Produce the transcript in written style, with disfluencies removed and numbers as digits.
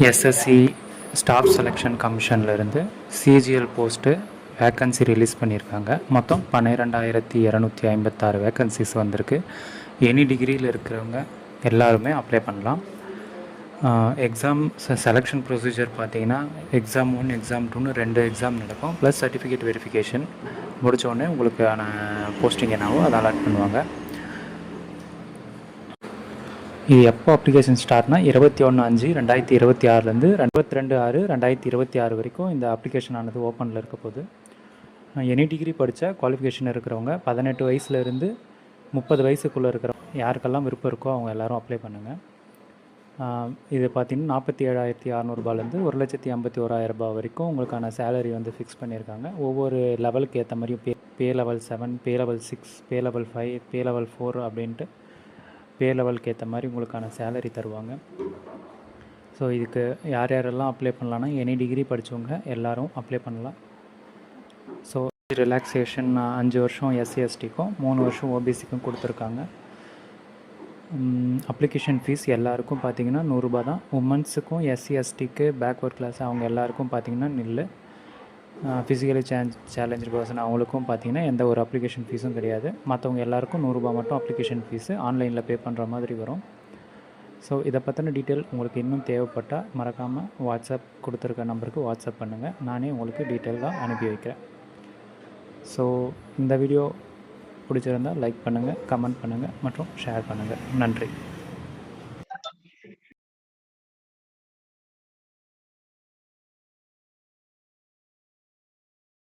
SSC staff selection கமிஷன்லேருந்து CGL post vacancy release பண்ணியிருக்காங்க. மொத்தம் 12,256 வேக்கன்சிஸ் வந்திருக்கு. எனி டிகிரியில் இருக்கிறவங்க எல்லாருமே அப்ளை பண்ணலாம். எக்ஸாம் செலெக்ஷன் ப்ரொசீஜர் பார்த்தீங்கன்னா எக்ஸாம் 1 எக்ஸாம் 2ன்னு 2 எக்ஸாம் நடக்கும். ப்ளஸ் சர்டிஃபிகேட் வெரிஃபிகேஷன் முடித்தோடனே உங்களுக்கான போஸ்டிங் என்னவோ அதை அலாட் பண்ணுவாங்க. இது எப்போ அப்ளிகேஷன் ஸ்டார்ட்னா 21/5/2026 22/6/2026 வரைக்கும் இந்த அப்ளிகேஷன் ஆனது ஓப்பனில் இருக்க போகுது. எனி டிகிரி படித்த குவாலிஃபிகேஷன் இருக்கிறவங்க 18 வயசுலேருந்து 30 வயசுக்குள்ளே இருக்கிறவங்க யாருக்கெல்லாம் விருப்பம் இருக்கோ அவங்க எல்லோரும் அப்ளை பண்ணுங்கள். இது பார்த்திங்கன்னா 47,600 1,51,000 வரைக்கும் உங்களுக்கான சேலரி வந்து ஃபிக்ஸ் பண்ணியிருக்காங்க. ஒவ்வொரு லெவலுக்கு ஏற்ற மாதிரியும் பே லெவல் 7, பே லெவல் 6, பே லெவல் 5, பே லெவல் 4 அப்படின்ட்டு பே லெவலுக்கு ஏற்ற மாதிரி உங்களுக்கான சேலரி தருவாங்க. ஸோ இதுக்கு யார் யாரெல்லாம் அப்ளை பண்ணலான்னா எனி டிகிரி படித்தவங்க எல்லோரும் அப்ளை பண்ணலாம். ஸோ ரிலாக்ஸேஷன் 5 வருஷம் எஸ்சி எஸ்டிக்கும் 3 வருஷம் ஓபிசிக்கும் கொடுத்துருக்காங்க. அப்ளிகேஷன் ஃபீஸ் எல்லாருக்கும் பார்த்திங்கன்னா 100 ரூபா தான். உமன்ஸுக்கும் எஸ்சி எஸ்டிக்கு பேக்வர்ட் கிளாஸ் அவங்க எல்லாருக்கும் பார்த்திங்கன்னா நில்லு. ஃபிசிக்கலி சேலஞ்சு பர்சன் அவங்களுக்கும் பார்த்திங்கன்னா எந்த ஒரு அப்ளிகேஷன் ஃபீஸும் கிடையாது. மற்றவங்க எல்லாருக்கும் 100 ரூபா மட்டும் அப்ளிகேஷன் ஃபீஸு ஆன்லைனில் பே பண்ணுற மாதிரி வரும். ஸோ இதை பற்றின டீட்டெயில் உங்களுக்கு இன்னும் தேவைப்பட்டால் மறக்காமல் வாட்ஸ்அப் கொடுத்துருக்க நம்பருக்கு வாட்ஸ்அப் பண்ணுங்கள். நானே உங்களுக்கு டீட்டெயிலாக அனுப்பி வைக்கிறேன். ஸோ இந்த வீடியோ பிடிச்சிருந்தால் லைக் பண்ணுங்கள், கமெண்ட் பண்ணுங்கள் மற்றும் ஷேர் பண்ணுங்கள். நன்றி.